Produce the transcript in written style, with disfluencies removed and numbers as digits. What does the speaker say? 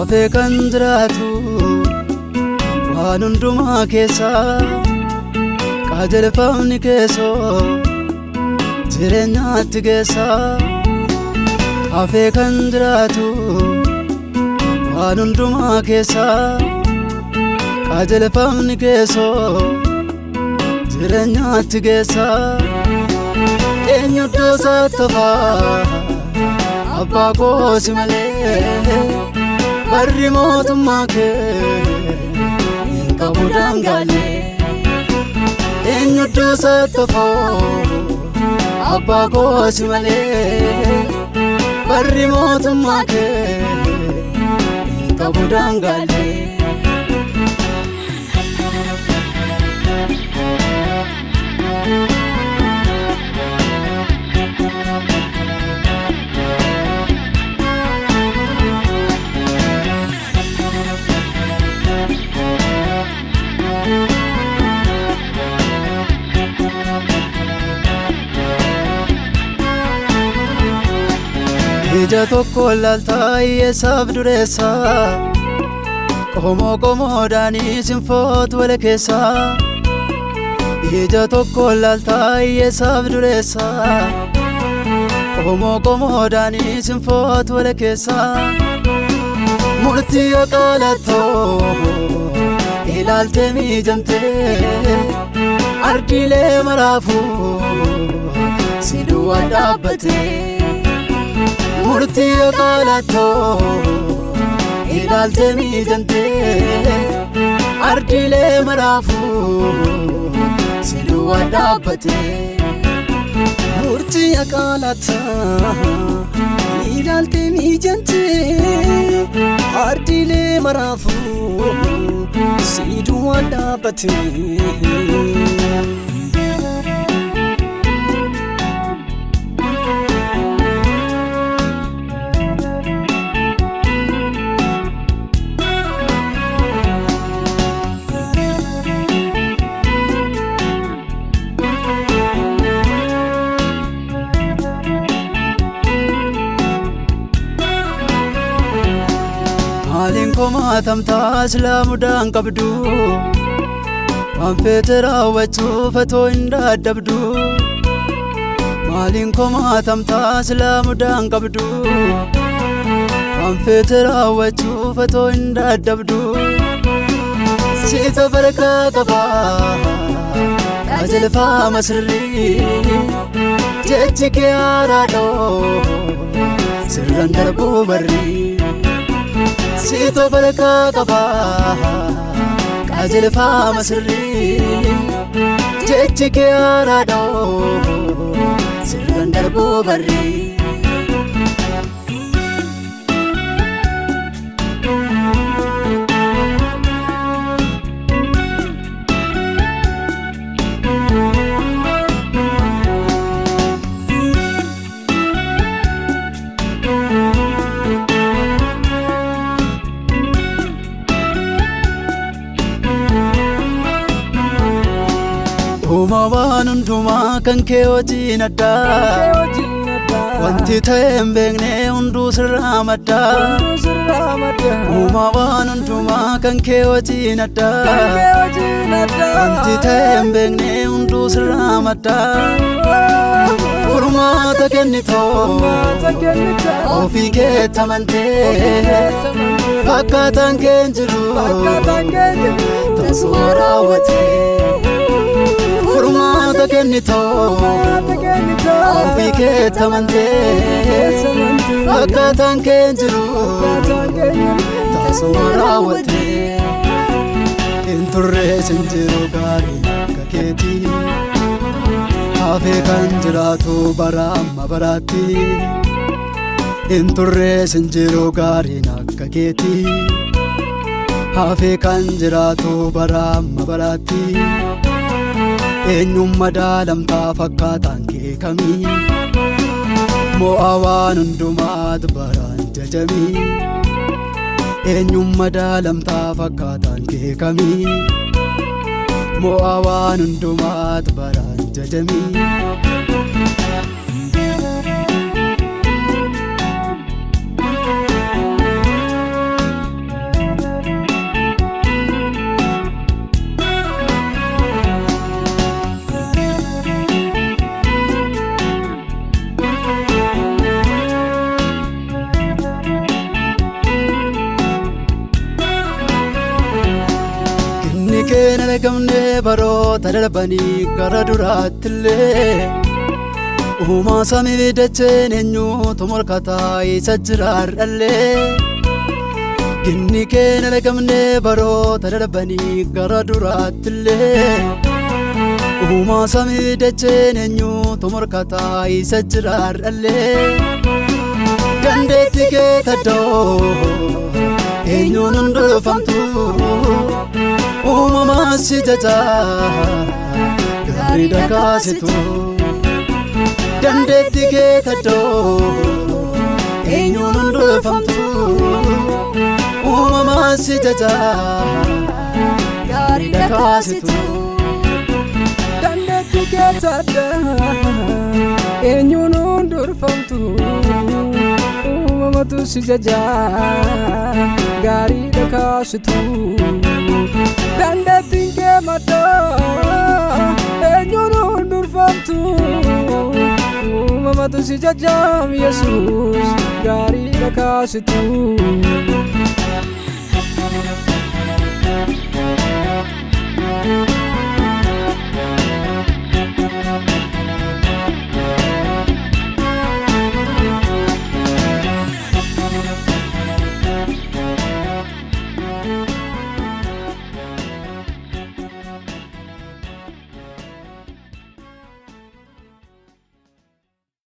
hafe kan jiraatu waan hundumaa keessa qajeelfamni keessoo jireenyaatti geessa hafe kan jiraatu waan hundumaa keessa qajeelfamni keessoo jireenyaatti geessa eenyu doosaa tofaa abbaa koosi malee barri mootummaa kee hin qabu daangaalee eenyu doosaa tofaa abbaa koosi malee barri mootummaa kee hin qabu daangaalee ija tokko laltaa yesaaf dureessa qomoo daanii sinfoot wale keessa ija tokko laltaa yesaaf dureessa qomoo daanii sinfoot wale keessa murtii qaalattoo ilaaltee miijamtee ardiilee maraafuu siduu dhaabbatee murtii qaalattoo ilaaltee miijamtee ardiilee maraafuu siduu dhaabbatee murtii qaalattoo ilaaltee miijamtee ardiilee maraafuu siduu dhaabbatee Maalin koma tamta islaamudaan qabdu waan feete raawwachuuf atoo hin dadhabdu Maalin koma tamta islaamudaan qabdu waan feete raawwachuuf atoo hin dadhabdu Siita barkaa qabaa qajeelfama sirrii jechi kee haaraadhoo sirraan darbuu barrii Siito barkaa qabaa qajeelfama sirrii jechi kee haaraadhoo sirraan darbuu barrii Waan hundumaa kan kee hojiin addaa wanti ta'e hin beekne hunduu sirraa maddaa waan hundumaa kan kee hojiin addaa wanti ta'e hin beekne hunduu sirraa maddaa furmaata kennitoo ofii keetti amantee fakkaataan kee hin jiru tasuma raawwatee furmaata kennitoo ofii keetti amantee fakkaataan kee hin jiru tasuma raawwatee hin turrees hin jiru gaariin akka keetii hafee kan jiraatu bara amma baraatti hin turrees hin jiru gaariin akka keetii hafee kan jiraatu bara amma baraatti eenyummaa daalamtaa fakkaataan kee kamii mo'a waan hundumaat baraan jajamii eenyummaa daalamtaa fakkaataan kee kamii mo'a waan hundumaat baraan jajamii keenya lagamne baroota darbanii gara duraattillee uumaa samii dacheen eenyuutu morkataa isa jiraarrallee ginni keenya lagamne baroota darbanii gara duraattillee uumaa samii dacheen eenyuutu morkataa isa jiraarrallee dandeetti kee taddoo eenyuun hundulfamtu uumamaa si jajaa gaarii dhakaasitu dandeetti kee taddoo eenyuun hundulfamtu uumamaa si jajaa gaarii dhakaasitu dandeetti kee taddoo eenyuun hundulfamtu uumamatu si jajaa gaarii dhakaasitu dandeetti kee maddoo eenyuun hundulfamtu uumamatu si jajaa Yesuus gaarii dhakaasitu